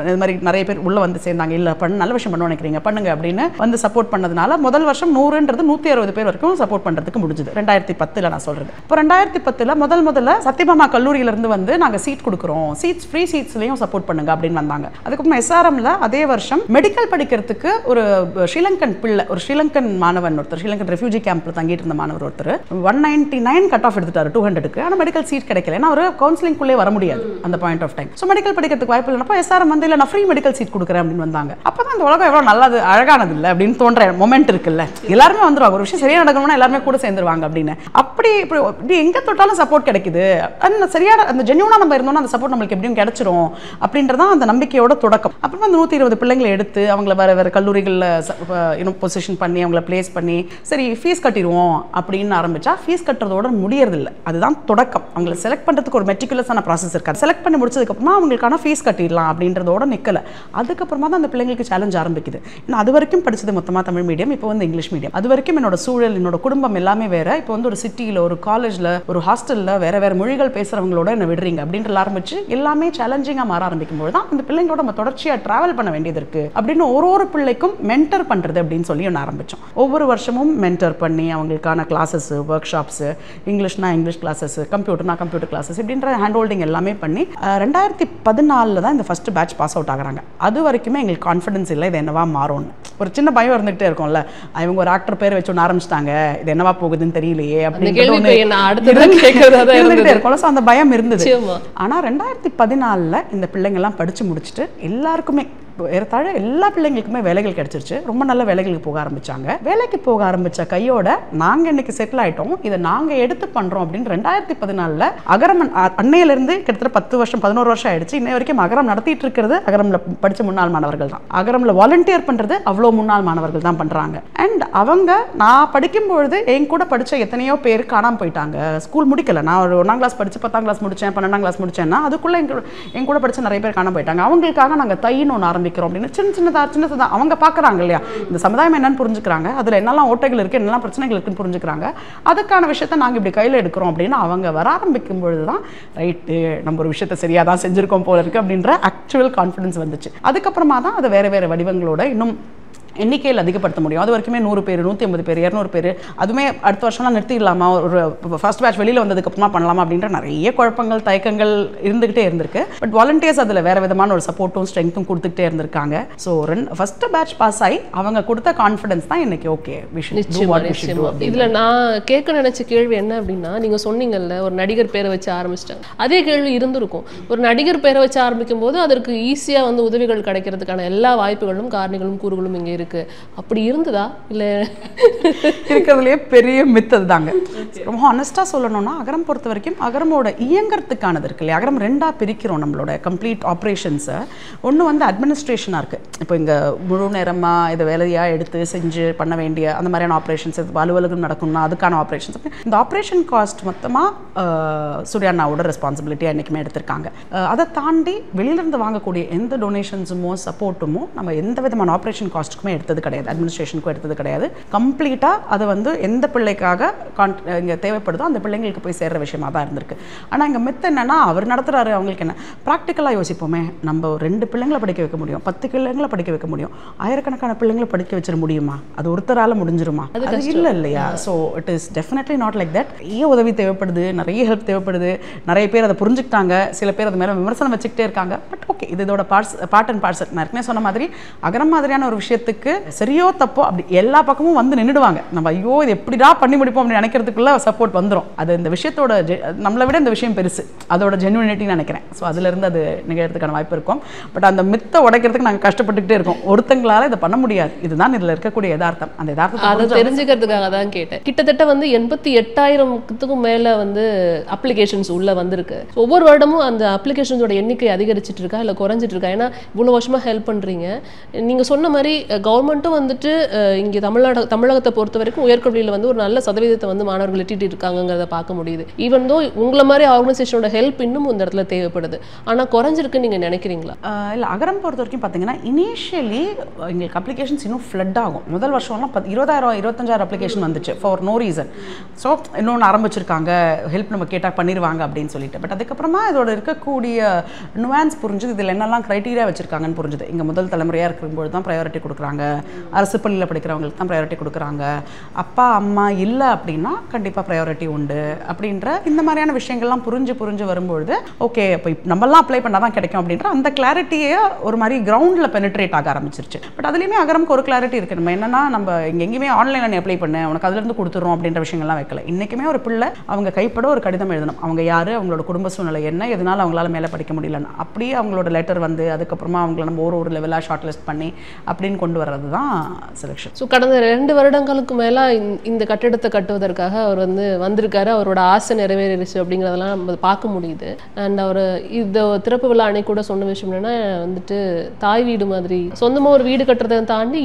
இது மாதிரி நிறைய பேர் உள்ளே வந்து சேர்ந்தாங்க. இல்லை நல்ல விஷயம் பண்ண நினைக்கிறீங்க பண்ணுங்க அப்படின்னு வந்து சப்போர்ட் பண்ணதுனால முதல் வருஷம் 100ன்றது 160 பேர் வரைக்கும் சப்போர்ட் பண்ணுறதுக்கு முடிஞ்சது. 2010 நான் சொல்கிறது. இப்போ 2010 முதல்ல சத்யபாமா கல்லூரியிலேருந்து வந்து நாங்கள் சீட் கொடுக்குறோம், ஃப்ரீ சீட்ஸ்லையும் சப்போர்ட் பண்ணுங்க அப்படின்னு வந்தாங்க. அதுக்கப்புறம் SRMல அதே வருஷம் மெடிக்கல் படிக்கிறதுக்கு ஒரு ஸ்ரீலங்கன் மாணவன் ஒருத்தர், ஸ்ரீலங்கன் ரெஃப்யூஜி கேம்பில் தங்கிட்டு இருந்த மாணவர் ஒருத்தர் 199 கட் ஆஃப் எடுத்துட்டாரு 200க்கு. ஆனால் மெடிக்கல் சீட் கிடைக்கல. ஏன்னா அவர் கவுன்சிலிங்குள்ளே வர முடியாது அந்த point of time. So medical படிக்கிறதுக்கு வாய்ப்பு இல்லைனப்போ SRM வந்து இல்லை நான் ஃப்ரீ மெடிக்கல் சீட் கொடுக்குறேன் அப்படின்னு வந்தாங்க. அப்போ தான் இந்த உலகம் எவ்வளோ நல்லது அழகானது இல்லை அப்படின்னு தோன்ற மொமெண்ட் இருக்குல்ல. எல்லாருமே வந்துருவாங்க, ஒரு விஷயம் சரியாக நடக்கணும்னா எல்லாருமே கூட சேர்ந்துருவாங்க அப்படின்னு. அப்படி இப்படி எங்கே தொட்டாலும் சப்போர்ட் கிடைக்குது. அந்த சரியான அந்த ஜென்யூனாக நம்ம இருந்தோம்னா அந்த சப்போர்ட் நம்மளுக்கு எப்படியும் கிடைச்சிரும் அப்படின்றதான் அந்த நம்பிக்கையோட தொடக்கம். அப்புறமா அந்த 120 பிள்ளைங்களை எடுத்து அவங்கள வேறு கல்லூரிகளில் பொசிஷன் பண்ணி அவங்கள பிளேஸ் பண்ணி சரி ஃபீஸ் கட்டிடுவோம் அப்படின்னு ஆரம்பிச்சா ஃபீஸ் கட்டுறதோட முடியறதில்லை. அதுதான் தொடக்கம். அவங்களை செலக்ட் பண்ணுறதுக்கு ஒரு மெட்டிகுலஸான ப்ராசஸ் இருக்காது. செலக்ட் பண்ணி முடிச்சதுக்கப்புறமா அவங்களுக்கான ஃபீஸ் கட்டிடலாம் அப்படின்றதோட நிற்கலை. அதுக்கப்புறமா தான் அந்த பிள்ளைங்களுக்கு சேலஞ்ச் ஆரம்பிக்குது. நான் அது வரைக்கும் படித்தது மொத்தமாக தமிழ் மீடியம், இப்போ வந்து இங்கிலீஷ் மீடியம். அது வரைக்கும் என்னோட சூழல் என்னோட குடும்பம் எல்லாமே வேறு. இப்போ வந்து ஒரு சிட்டியில் ஒரு காலேஜில் ஒரு ஹாஸ்டலில் வேறு மொழிகள் பேசுகிறவங்களோட என்ன விடுறீங்க அப்படின்ற ஆரம்பிச்சு எல்லாமே சேலஞ்சிங்காக மாற ஆரம்பிக்கும்போது தான் அந்த பிள்ளைங்களோட நம்ம தொடர்ச்சியாக ட்ராவல் பண்ண வேண்டியது இருக்குது அப்படின்னு ஒரு பிள்ளைக்கும் மென்டர் பண்ணுறது அப்படின்னு சொல்லி ஒன்று ஆரம்பித்தோம். ஒவ்வொரு வருஷமும் மென்டர் பண்ணி அவங்களுக்கான கிளாஸஸ், ஒர்க் ஷாப்ஸு, இங்கிலீஷ்னா இங்கிலீஷ் கிளாஸஸ், கம்ப்யூட்டர்னா கம்ப்யூட்டர் கிளாஸஸ் இப்படின்ற ஹேண்ட் ஹோல்டிங் எல்லாமே பண்ணி 2014 தான் இந்த ஃபஸ்ட்டு பேட்ச் பாஸ் அவுட் ஆகிறாங்க. அது வரைக்குமே எங்களுக்கு கான்ஃபிடன்ஸ் இல்லை இது என்னவா மாறும்னு. ஒரு சின்ன பயம் இருந்துகிட்டே இருக்கும்ல, இவங்க ஒரு ஆக்டர் பேர் வச்சு ஒன்று ஆரம்பிச்சிட்டாங்க, இது என்னவா போகுதுன்னு தெரியலையே அப்படின்னு இருக்கும்ல. ஸோ அந்த பயம் இருந்தது. ஆனால் 2014 இந்த பிள்ளைங்கள்லாம் படித்து முடிச்சுட்டு எல்லாருக்குமே ஏறத்தாழ எல்லா பிள்ளைங்களுக்குமே வேலைகள் கிடைச்சிருச்சு. ரொம்ப நல்ல வேலைகளுக்கு போக ஆரம்பிச்சாங்க. வேலைக்கு போக ஆரம்பிச்ச கையோட நாங்கள் இன்னைக்கு செட்டில் ஆயிட்டோம், இதை நாங்கள் எடுத்து பண்றோம் அப்படின்னு 2014 அகரம் அன்னையிலிருந்து கிட்டத்தட்ட 10 வருஷம் 11 வருஷம் ஆயிடுச்சு. இன்னை வரைக்கும் அகரம் நடத்திட்டு இருக்கிறது அகரம்ல படிச்ச முன்னாள் மாணவர்கள் தான். அகரம்ல வாலண்டியர் பண்றது அவ்வளோ முன்னாள் மாணவர்கள் தான் பண்றாங்க. அண்ட் அவங்க நான் படிக்கும்பொழுது என் கூட படிச்ச எத்தனையோ பேர் காணாமல் போயிட்டாங்க. ஸ்கூல் முடிக்கல. நான் ஒரு 1ஆம் கிளாஸ் படிச்சு 10ஆம் கிளாஸ் முடிச்சேன், 12ஆம் கிளாஸ் முடிச்சேன்னா அதுக்குள்ள என் கூட படிச்ச நிறைய பேர் காணாமல் போயிட்டாங்க. அவங்களுக்காக நாங்கள் தைன்னு ஒன்று அப்படின்னு சின்னதா அவங்க பார்க்குறாங்க இல்லையா, இந்த சமுதாயம் என்னன்னு புரிஞ்சுக்கிறாங்க, அதில் என்னெல்லாம் ஓட்டைகள் இருக்குது, என்னெல்லாம் பிரச்சனைகள் இருக்குன்னு புரிஞ்சுக்கிறாங்க. அதுக்கான விஷயத்தை நாங்கள் இப்படி கையில் எடுக்கிறோம் அப்படின்னு அவங்க வர ஆரம்பிக்கும் பொழுது தான் ரைட்டு நம்ம ஒரு விஷயத்தை சரியாக தான் செஞ்சுருக்கோம் போல இருக்குது அப்படின்ற ஆக்சுவல் கான்ஃபிடன்ஸ் வந்துச்சு. அதுக்கப்புறமா தான் அதை வேறு வடிவங்களோட இன்னும் எண்ணிக்கையில் அதிகப்படுத்த முடியும். அது வரைக்குமே 100 பேர், 150 பேர், 200 பேர், அதுவுமே அடுத்த வருஷம்லாம் நிறுத்திடலாமா, ஒரு ஃபர்ஸ்ட் பேட்ச் வெளியில் வந்ததுக்கப்புறமா பண்ணலாமா அப்படின்ற நிறைய குழப்பங்கள் தயக்கங்கள் இருந்துகிட்டே இருந்திருக்கு. பட் வாலண்டியர்ஸ் அதில் வேறு விதமான ஒரு சப்போர்ட்டும் ஸ்ட்ரென்த்தும் கொடுத்துக்கிட்டே இருந்திருக்காங்க. ஸோ ஃபர்ஸ்ட் பேட்ச் பாஸ் ஆகி அவங்க கொடுத்த கான்ஃபிடன்ஸ் தான் இன்னைக்கு ஓகே விஷயம். இதில் நான் கேட்க நினைச்ச கேள்வி என்ன அப்படின்னா, நீங்கள் சொன்னீங்கல்ல ஒரு நடிகர் பேரை வச்சு ஆரம்பிச்சிட்டாங்க, அதே கேள்வி இருந்திருக்கும். ஒரு நடிகர் பேரை வச்சு ஆரம்பிக்கும் போது அதற்கு ஈஸியாக வந்து உதவிகள் கிடைக்கிறதுக்கான எல்லா வாய்ப்புகளும் காரணிகளும் கூறுகளும் இங்கே இருக்கு. அப்படி இருந்ததா இல்லை இருக்கிறதுலேயே பெரிய மித்தது தாங்க. ரொம்ப ஹானஸ்டாக சொல்லணும்னா அகரம் பொறுத்த வரைக்கும் அகரமோட இயங்கிறதுக்கானது இருக்கு இல்லையா, அகரம் 2ஆக பிரிக்கிறோம் நம்மளோட கம்ப்ளீட் ஆப்ரேஷன்ஸை. ஒன்று வந்து அட்மினிஸ்ட்ரேஷனாக இருக்குது. இப்போ இங்கே முழு நேரமாக இதை வேலையாக எடுத்து செஞ்சு பண்ண வேண்டிய அந்த மாதிரியான ஆப்ரேஷன்ஸ், அலுவலகம் நடக்கணும்னா அதுக்கான ஆப்ரேஷன்ஸ். இந்த ஆப்ரேஷன் காஸ்ட் மொத்தமாக சூர்யாண்ணாவோட ரெஸ்பான்சிபிலிட்டியாக என்றைக்குமே எடுத்திருக்காங்க. அதை தாண்டி வெளியிலேருந்து வாங்கக்கூடிய எந்த டொனேஷன்ஸுமோ சப்போர்ட்டுமோ நம்ம எந்த விதமான ஆப்ரேஷன் காஸ்ட்டுக்குமே எடுத்தது கிடையாது, அட்மினிஸ்ட்ரேஷனுக்கும் எடுத்தது கிடையாது. கம்ப்ளீட்டாக அதை வந்து எந்த பிள்ளைக்காக இங்கே தேவைப்படுதோ அந்த பிள்ளைங்களுக்கு போய் சேர்ற விஷயமா தான் இருந்திருக்கு. ஆனால் இங்கே மித்த என்னன்னா அவர் நடத்துகிறாரு, அவங்களுக்கு என்ன ப்ராக்டிக்கலாக யோசிப்போமே, நம்ம 2 பிள்ளைங்களை படிக்க வைக்க முடியும், 10 பிள்ளைங்களை படிக்க வைக்க முடியும், ஆயிரக்கணக்கான பிள்ளைங்களை படிக்க வச்சிட முடியுமா, அது ஒருத்தரால் முடிஞ்சிருமா, அது இல்லை இல்லையா. So it is definitely not like that. நிறைய உதவி தேவைப்படுது, நிறைய ஹெல்ப் தேவைப்படுது, நிறைய பேர் அதை புரிஞ்சுக்கிட்டாங்க, சில பேர் அது மேலே விமர்சனம் வச்சுக்கிட்டே இருக்காங்க. பட் ஓகே, இது இதோட பார்ட் அண்ட் பார்சல். நான் ஏற்கனவே சொன்ன மாதிரி அகரம் மாதிரியான ஒரு விஷயத்துக்கு சரியோ தப்போ அப்படி எல்லா பக்கமும் வந்து நின்றுடுவாங்க. நம்ம ஐயோ இது எப்படிடா பண்ணி முடிப்போம் அப்படின்னு நினைக்கிறதுக்குள்ள சப்போர்ட் வந்துடும். அது இந்த விஷயத்தோட நம்மளை விட இந்த விஷயம் பெருசு, அதோட ஜென்யூனிட்டின்னு நினைக்கிறேன். ஸோ அதுலேருந்து அது நிகழ்றதுக்கான வாய்ப்பு இருக்கும். பட் அந்த மித்தை உடைக்கிறதுக்கு நாங்கள் கஷ்டப்பட்டுக்கிட்டே இருக்கோம். ஒருத்தங்களால் இதை பண்ண முடியாது. இதுதான் இதில் இருக்கக்கூடிய யதார்த்தம். அந்த யதார்த்தத்தை அதை தெரிஞ்சுக்கிறதுக்காக தான் கேட்டேன். கிட்டத்தட்ட வந்து 88,000க்கும் மேலே வந்து அப்ளிகேஷன்ஸ் உள்ளே வந்திருக்கு. ஒவ்வொரு வருடமும் அந்த அப்ளிகேஷன்ஸோட எண்ணிக்கை அதிகரிச்சிட்டு இருக்கா இல்லை குறைஞ்சிட்டு இருக்கா? ஏன்னா இவ்வளோ வருஷமாக ஹெல்ப் பண்ணுறீங்க. நீங்கள் சொன்ன மாதிரி கவர்மெண்ட்டும் வந்துட்டு இங்கே தமிழகத்தை பொறுத்த வரைக்கும் உயர்கல்வியில் வந்து ஒரு நல்ல சதவீதத்தை வந்து மாணவர்கள் எட்டிட்டு இருக்காங்கிறத பார்க்க முடியுது. ஈவன் தோ உங்களை மாதிரி ஆர்கனைசேஷனோட ஹெல்ப் இன்னும் இந்த இடத்துல தேவைப்படுது. ஆனால் குறைஞ்சிருக்குன்னு நீங்கள் நினைக்கிறீங்களா? இல்லை, அகரம் பொறுத்த வரைக்கும் பார்த்தீங்கன்னா இனிஷியலி எங்களுக்கு அப்ளிகேஷன்ஸ் இன்னும் ஃப்ளட் ஆகும். முதல் வருஷம்லாம் 20,000 25,000 அப்ளிகேஷன் வந்துச்சு ஃபார் நோ ரீசன். ஸோ இன்னொன்று ஆரம்பிச்சிருக்காங்க, ஹெல்ப் நம்ம கேட்டால் பண்ணிடுவாங்க அப்படின்னு சொல்லிட்டு. பட் அதுக்கப்புறமா இதோட இருக்கக்கூடிய நுவான்ஸ் புரிஞ்சுது, இதில் என்னெல்லாம் க்ரைட்டீரியா வச்சுருக்காங்கன்னு புரிஞ்சுது. இங்கே முதல் தலைமுறையாக இருக்கும்போது தான் ப்ரையாரிட்டி கொடுக்குறாங்க, அரசு பள்ளியில் படிக்கிறவங்களுக்கு தான் ப்ரையாரிட்டி கொடுக்குறாங்க, அப்பா அம்மா இல்லை அப்படின்னா கண்டிப்பாக ப்ரையாரிட்டி உண்டு அப்படின்ற இந்த மாதிரியான விஷயங்கள்லாம் புரிஞ்சு வரும்பொழுது ஓகே இப்போ நம்மளாம் அப்ளை பண்ணால் தான் கிடைக்கும் அப்படின்ற அந்த கிளாரிட்டியே ஒரு மாதிரி கிரவுண்டில் பெனிட்ரேட் ஆக ஆரம்பிச்சிருச்சு. பட் அதுலேயுமே அகரமுக்கு ஒரு கிளாரிட்டி இருக்குது. நம்ம என்னன்னா நம்ம எங்கேயுமே ஆன்லைனில் நீ அப்ளை பண்ண உனக்கு அதுலேருந்து கொடுத்துறோம் அப்படின்ற விஷயங்கள்லாம் வைக்கல. இன்றைக்குமே ஒரு பிள்ளை அவங்க கைப்பட ஒரு கடிதம் எழுதணும், அவங்க யார், அவங்களோட குடும்ப சூழ்நிலை என்ன, எதனால் அவங்களால மேலே படிக்க முடியலன்னு அப்படியே அவங்களோட லெட்டர் வந்து அதுக்கப்புறமா அவங்கள நம்ம ஒரு லெவலாக ஷார்ட் லிஸ்ட் பண்ணி அப்படின்னு கொண்டு வர்றது தான் செலெக்ஷன். ஸோ கடந்த 2 வருடங்களுக்கு மேலே இந்த கட்டிடத்தை கட்டுவதற்காக அவர் வந்திருக்காரு. அவரோட ஆசை நிறைவேறிடுச்சு அப்படிங்கிறதெல்லாம் நம்ம பார்க்க முடியுது. அண்ட் அவர் இந்த திறப்பு விழா அன்னைக்கு கூட சொன்ன விஷயம் என்னன்னா வந்துட்டு தாய் வீடு மாதிரி சொந்தமாக ஒரு வீடு கட்டுறதை தாண்டி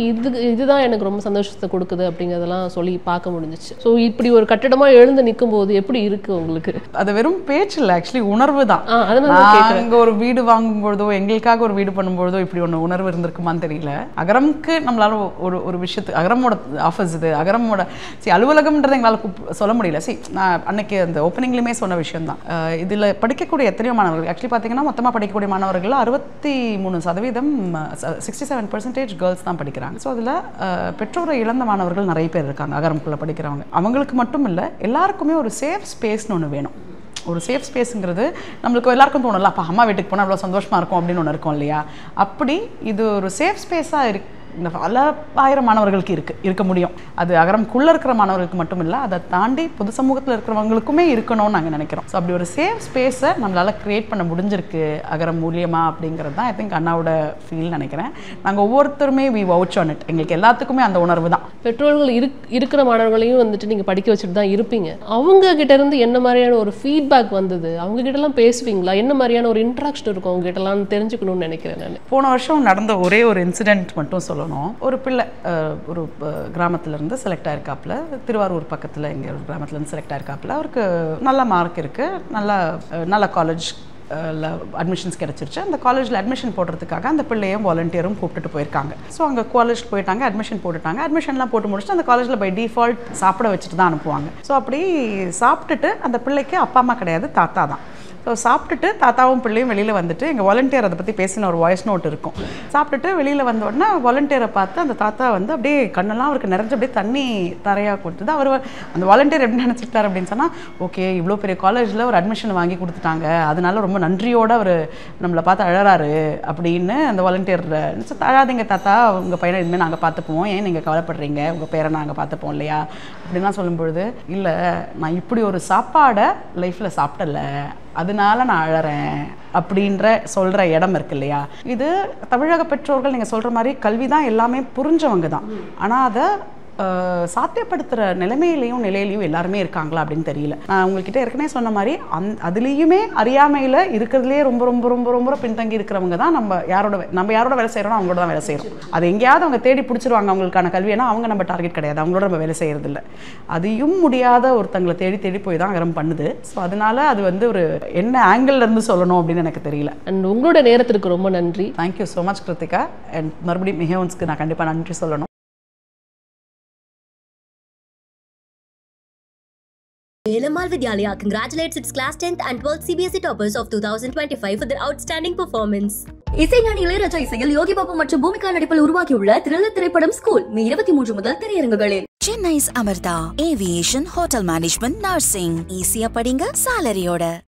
இதுதான் எனக்கு ரொம்ப சந்தோஷத்தை கொடுக்குது அப்படிங்கிறதெல்லாம் சொல்லி பார்க்க முடிஞ்சிச்சு. ஸோ இப்படி ஒரு கட்டிடமாக எழுந்து நிற்கும் போது எப்படி இருக்கு உங்களுக்கு? அது வெறும் பேச்சு இல்லை, ஆக்சுவலி உணர்வு தான். அங்கே ஒரு வீடு வாங்கும்பொழுதோ எங்களுக்காக ஒரு வீடு பண்ணும்பொழுதோ இப்படி ஒன்று உணர்வு இருந்திருக்குமான்னு தெரியல. அகரமுக்கு நம்மளால ஒரு விஷயத்துக்கு அகரமோட ஆஃபீஸ் இது, அகரமோட அலுவலகம்ன்றதை எங்களால் சொல்ல முடியல. நான் அன்னைக்கு அந்த ஓப்பனிங்லேயுமே சொன்ன விஷயம் தான். இதில் படிக்கக்கூடிய எத்தனையோ மாணவர்கள் ஆக்சுவலி பார்த்தீங்கன்னா மொத்தமாக படிக்கக்கூடிய மாணவர்கள் 63%, 67% கேர்ள்ஸ் தான் படிக்கிறாங்க. ஸோ அதில் பெற்றோரை இழந்த மாணவர்கள் நிறைய பேர் இருக்காங்க அகரமுக்குள்ளே படிக்கிறவங்க. அவங்களுக்கு மட்டும் இல்லை, எல்லாருக்குமே ஒரு சேஃப் ஸ்பேஸ்னு ஒன்று வேணும். ஒரு சேஃப் ஸ்பேஸுங்கிறது நம்மளுக்கு எல்லாருக்கும் தோணல, அப்போ அம்மா வீட்டுக்கு போனால் அவ்வளோ சந்தோஷமாக இருக்கும் அப்படின்னு ஒன்று இருக்கும் இல்லையா? அப்படி இது ஒரு சேஃப் ஸ்பேஸாக இருக்கு. இந்த பல ஆயிரம் மாணவர்களுக்கு இருக்க முடியும். அது அகரம்குள்ளே இருக்கிற மாணவர்களுக்கு மட்டும் இல்லை, அதை தாண்டி பொது சமூகத்தில் இருக்கிறவங்களுக்குமே இருக்கணும்னு நாங்கள் நினைக்கிறோம். ஸோ அப்படி ஒரு சேஃப் ஸ்பேஸை நம்மளால் க்ரியேட் பண்ண முடிஞ்சிருக்கு அகரம் மூலியமாக அப்படிங்கிறது தான் ஐ திங்க் அண்ணாவோட ஃபீல் நினைக்கிறேன். நாங்கள் ஒவ்வொருத்தருமே வி வவுச் ஆன் இட். எங்களுக்கு எல்லாத்துக்குமே அந்த உணர்வு தான். பெற்றோர்கள் இருக்கிற மாணவர்களையும் வந்துட்டு நீங்கள் படிக்க வச்சுட்டு தான் இருப்பீங்க. அவங்க கிட்ட இருந்து என்ன மாதிரியான ஒரு ஃபீட்பேக் வந்தது? அவங்க கிட்டலாம் பேசுவீங்களா? என்ன மாதிரியான ஒரு இன்ட்ராக்ஷன் இருக்கும் அவங்க கிட்டலாம் தெரிஞ்சுக்கணும்னு நினைக்கிறேன் நான். போன வருஷம் நடந்த ஒரே ஒரு இன்சிடென்ட் மட்டும் சொல்லணும். ஒரு பிள்ளை ஒரு கிராமத்திலேருந்து செலக்ட் ஆயிருக்காப்புல, திருவாரூர் பக்கத்தில் எங்கள் ஒரு கிராமத்துலேருந்து செலக்ட் ஆயிருக்காப்புல. அவருக்கு நல்ல மார்க் இருக்குது, நல்ல காலேஜ் அட்மிஷன்ஸ் கிடச்சிருச்சு. அந்த காலேஜில் அட்மிஷன் போடுறதுக்காக அந்த பிள்ளையும் வாலண்டியரும் கூப்பிட்டுட்டு போயிருக்காங்க. ஸோ அங்கே காலேஜ் போயிட்டாங்க, அட்மிஷன் போட்டுட்டாங்க. அட்மிஷன்லாம் போட்டு முடிச்சுட்டு அந்த காலேஜில் பை டிஃபால்ட் சாப்பிட வச்சுட்டு தான் அனுப்புவாங்க. ஸோ அப்படி சாப்பிட்டுட்டு அந்த பிள்ளைக்கு அப்பா அம்மா கிடையாது, தாத்தா தான். ஸோ சாப்பிட்டுட்டு தாத்தாவும் பிள்ளையும் வெளியில் வந்துட்டு எங்கள் வாலண்டியர் அதை பற்றி பேசின ஒரு வாய்ஸ் நோட் இருக்கும். சாப்பிட்டுட்டு வெளியில் வந்த உடனே வாலண்டியரை பார்த்து அந்த தாத்தா வந்து அப்படியே கண்ணெல்லாம் அவருக்கு நிறைஞ்சு அப்படியே தண்ணி தரையாக கொடுத்துது. அவர் அந்த வாலண்டியர் எப்படி நினச்சிக்கிட்டார் அப்படின்னு சொன்னால், ஓகே இவ்வளோ பெரிய காலேஜில் ஒரு அட்மிஷன் வாங்கி கொடுத்துட்டாங்க, அதனால ரொம்ப நன்றியோடு அவர் நம்மளை பார்த்து அழறாரு அப்படின்னு அந்த வாலண்டியர் அழாதீங்க தாத்தா, உங்கள் பையனை இனிமேல் நாங்கள் பார்த்துப்போம், ஏன் நீங்கள் கவலைப்படுறீங்க, உங்கள் பேரை நாங்கள் பார்த்துப்போம் இல்லையா அப்படின்லாம் சொல்லும்பொழுது, இல்லை நான் இப்படி ஒரு சாப்பாடை லைஃப்பில் சாப்பிடலை, அதனால நான் அழறேன் அப்படின்ற சொல்கிற இடம் இருக்கு இல்லையா? இது தமிழக பெற்றோர்கள் நீங்கள் சொல்கிற மாதிரி கல்வி தான் எல்லாமே புரிஞ்சவங்க தான். ஆனால் அதை சாத்தியப்படுத்துகிற நிலையிலையும் எல்லாருமே இருக்காங்களா அப்படின்னு தெரியல. நான் உங்கள்கிட்ட ஏற்கனவே சொன்ன மாதிரி அதுலேயுமே அறியாமையில் இருக்கிறதுலே ரொம்ப ரொம்ப ரொம்ப ரொம்ப பின்தங்கி இருக்கிறவங்க தான் நம்ம யாரோட வேலை செய்கிறோம் அவங்களோட தான் வேலை செய்கிறோம். அது எங்கேயாவது அவங்க தேடி பிடிச்சிருவாங்க அவங்களுக்கான கல்வினா, அவங்க நம்ம டார்கெட் கிடையாது, அவங்களோட நம்ம வேலை செய்கிறதில்ல. அதையும் முடியாத ஒருத்தங்களை தேடி போய் தான் அகரம் பண்ணுது. ஸோ அதனால அது வந்து ஒரு என்ன ஆங்கிள் இருந்து சொல்லணும் அப்படின்னு எனக்கு தெரியல. அண்ட் உங்களோட நேரத்திற்கு ரொம்ப நன்றி. Thank you so much Krithika. And மறுபடியும் மிகவுன்ஸ்க்கு நான் கண்டிப்பாக நன்றி சொல்லணும். Velamal Vidyalaya congratulates its class 10th and 12th CBSE toppers of 2025 for their outstanding performance. இசைஞானி இளையராஜா இசையில் யோகி பாபு மற்றும் பூமிகா நடிப்பில் உருவாக்கியுள்ள த்ரில்லர் திரைப்படம் ஸ்கூல் மே 23 முதல் திரையரங்குகளில். Chennai's Amartha Aviation Hotel Management Nursing. ஈஸியா படிங்க சாலரியோட.